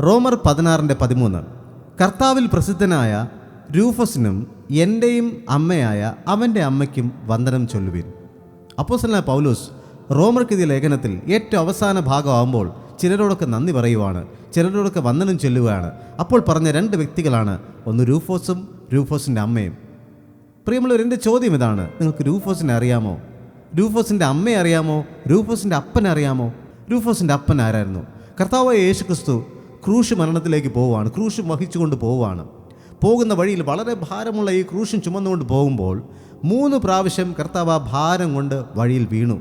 റോമർ 16:13 കർത്താവിൽ പ്രസിദ്ധനായ രൂഫസിനും എൻ്റെയും അമ്മയായ അവൻ്റെ അമ്മയ്ക്കും വന്ദനം ചൊല്ലുവിൻ. അപ്പോസ്തലനായ പൗലോസ് റോമർക്കെതിരെ ലേഖനത്തിൽ ഏറ്റവും അവസാന ഭാഗമാകുമ്പോൾ ചിലരോടൊക്കെ നന്ദി പറയുവാണ്, ചിലരോടൊക്കെ വന്ദനം ചൊല്ലുകയാണ്. അപ്പോൾ പറഞ്ഞ രണ്ട് വ്യക്തികളാണ്, ഒന്ന് രൂഫോസും രൂഫോസിൻ്റെ അമ്മയും. പ്രിയമുള്ളവർ, എൻ്റെ ചോദ്യം ഇതാണ്: നിങ്ങൾക്ക് രൂഫോസിനെ അറിയാമോ? രൂഫോസിൻ്റെ അമ്മയെ അറിയാമോ? രൂഫോസിൻ്റെ അപ്പനെ അറിയാമോ? രൂഫോസിൻ്റെ അപ്പൻ ആരായിരുന്നു? കർത്താവായ യേശുക്രിസ്തു ക്രൂശ് മരണത്തിലേക്ക് പോവുകയാണ്, ക്രൂശ് വഹിച്ചുകൊണ്ട് പോവുകയാണ്. പോകുന്ന വഴിയിൽ വളരെ ഭാരമുള്ള ഈ ക്രൂശും ചുമന്നുകൊണ്ട് പോകുമ്പോൾ 3 പ്രാവശ്യം കർത്താവ് ആ ഭാരം കൊണ്ട് വഴിയിൽ വീണു.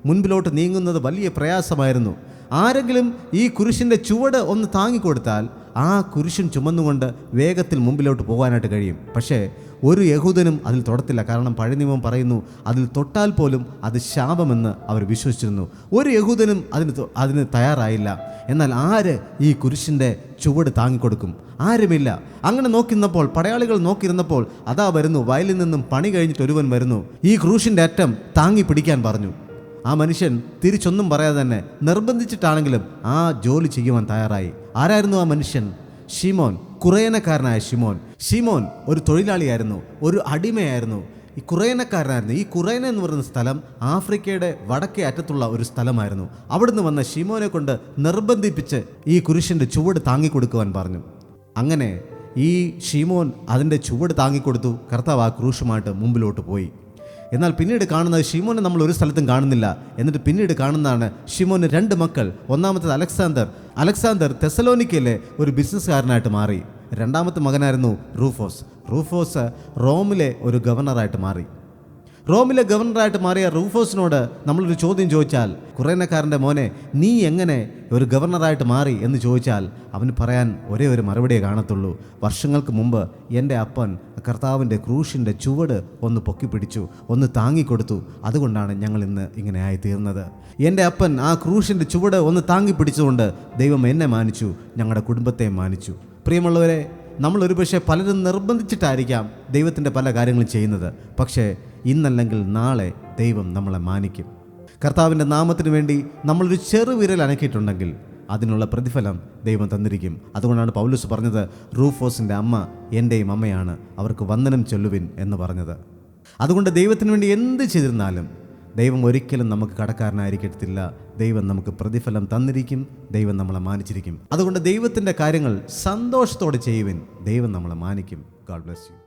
മുൻപിലോട്ട് നീങ്ങുന്നത് വലിയ പ്രയാസമായിരുന്നു. ആരെങ്കിലും ഈ കുരിശിൻ്റെ ചുവട് ഒന്ന് താങ്ങിക്കൊടുത്താൽ ആ കുരിശും ചുമന്നുകൊണ്ട് വേഗത്തിൽ മുമ്പിലോട്ട് പോകാനായിട്ട് കഴിയും. പക്ഷേ ഒരു യഹൂദനും അതിൽ തൊടത്തില്ല. കാരണം പഴയ നിയമം പറയുന്നു, അതിൽ തൊട്ടാൽ പോലും അത് ശാപമെന്ന് അവർ വിശ്വസിച്ചിരുന്നു. ഒരു യഹൂദനും അതിന് തയ്യാറായില്ല. എന്നാൽ ആര് ഈ കുരിശിൻ്റെ ചുവട് താങ്ങിക്കൊടുക്കും? ആരുമില്ല. അങ്ങനെ നോക്കിയിരുന്നപ്പോൾ, പടയാളികൾ നോക്കിയിരുന്നപ്പോൾ, അതാ വരുന്നു, വയലിൽ നിന്നും പണി കഴിഞ്ഞിട്ട് ഒരുവൻ വരുന്നു. ഈ ക്രൂശിൻ്റെ അറ്റം താങ്ങി പിടിക്കാൻ പറഞ്ഞു. ആ മനുഷ്യൻ തിരിച്ചൊന്നും പറയാതെ തന്നെ നിർബന്ധിച്ചിട്ടാണെങ്കിലും ആ ജോലി ചെയ്യുവാൻ തയ്യാറായി. ആരായിരുന്നു ആ മനുഷ്യൻ? ശിമോൻ, കുറേനക്കാരനായ ശിമോൻ. ശിമോൻ ഒരു തൊഴിലാളിയായിരുന്നു, ഒരു അടിമയായിരുന്നു, ഈ കുറേനക്കാരനായിരുന്നു. ഈ കുറേന എന്ന് പറയുന്ന സ്ഥലം ആഫ്രിക്കയുടെ വടക്കേ അറ്റത്തുള്ള ഒരു സ്ഥലമായിരുന്നു. അവിടുന്ന് വന്ന ശിമോനെ കൊണ്ട് നിർബന്ധിപ്പിച്ച് ഈ കുരിശിൻ്റെ ചുവട് താങ്ങിക്കൊടുക്കുവാൻ പറഞ്ഞു. അങ്ങനെ ഈ ശിമോൻ അതിൻ്റെ ചുവട് താങ്ങിക്കൊടുത്തു. കർത്താവ് ആ ക്രൂശുമായിട്ട് മുമ്പിലോട്ട് പോയി. എന്നാൽ പിന്നീട് കാണുന്നത് ശിമോനെ നമ്മൾ ഒരു സ്ഥലത്തും കാണുന്നില്ല. എന്നിട്ട് പിന്നീട് കാണുന്നതാണ് ശിമോന് 2 മക്കൾ. ഒന്നാമത്തേത് അലക്സാണ്ടർ തെസലോനിക്കയിലെ ഒരു ബിസിനസ്സുകാരനായിട്ട് മാറി. രണ്ടാമത്തെ മകനായിരുന്നു റൂഫോസ് റോമിലെ ഒരു ഗവർണറായിട്ട് മാറി. റോമിലെ ഗവർണറായിട്ട് മാറിയ റൂഫോസിനോട് നമ്മളൊരു ചോദ്യം ചോദിച്ചാൽ, കുറേനക്കാരൻ്റെ മോനെ, നീ എങ്ങനെ ഒരു ഗവർണറായിട്ട് മാറി എന്ന് ചോദിച്ചാൽ അവന് പറയാൻ ഒരേ ഒരു മറുപടിയെ കാണത്തുള്ളൂ: വർഷങ്ങൾക്ക് മുമ്പ് എൻ്റെ അപ്പൻ കർത്താവിൻ്റെ ക്രൂശിൻ്റെ ചുവട് ഒന്ന് പൊക്കിപ്പിടിച്ചു, ഒന്ന് താങ്ങിക്കൊടുത്തു. അതുകൊണ്ടാണ് ഞങ്ങൾ ഇന്ന് ഇങ്ങനെ ആയിത്തീർന്നത്. എൻ്റെ അപ്പൻ ആ ക്രൂശിൻ്റെ ചുവട് ഒന്ന് താങ്ങിപ്പിടിച്ചുകൊണ്ട് ദൈവം എന്നെ മാനിച്ചു, ഞങ്ങളുടെ കുടുംബത്തെ മാനിച്ചു. പ്രിയമുള്ളവരെ, നമ്മൾ ഒരുപക്ഷെ പലരും നിർബന്ധിച്ചിട്ടായിരിക്കാം ദൈവത്തിൻ്റെ പല കാര്യങ്ങളും ചെയ്യുന്നത്. പക്ഷേ ഇന്നല്ലെങ്കിൽ നാളെ ദൈവം നമ്മളെ മാനിക്കും. കർത്താവിൻ്റെ നാമത്തിന് വേണ്ടി നമ്മളൊരു ചെറുവിരൽ അനക്കിയിട്ടുണ്ടെങ്കിൽ അതിനുള്ള പ്രതിഫലം ദൈവം തന്നിരിക്കും. അതുകൊണ്ടാണ് പൗലോസ് പറഞ്ഞത്, റൂഫോസിൻ്റെ അമ്മ എൻ്റെയും അമ്മയാണ്, അവർക്ക് വന്ദനം ചൊല്ലുവിൻ എന്ന് പറഞ്ഞത്. അതുകൊണ്ട് ദൈവത്തിന് വേണ്ടി എന്ത് ചെയ്തിരുന്നാലും ദൈവം ഒരിക്കലും നമുക്ക് കടക്കാരനായിരിക്കത്തില്ല. ദൈവം നമുക്ക് പ്രതിഫലം തന്നിരിക്കും, ദൈവം നമ്മളെ മാനിച്ചിരിക്കും. അതുകൊണ്ട് ദൈവത്തിൻ്റെ കാര്യങ്ങൾ സന്തോഷത്തോടെ ചെയ്യുവിൻ, ദൈവം നമ്മളെ മാനിക്കും. God bless you.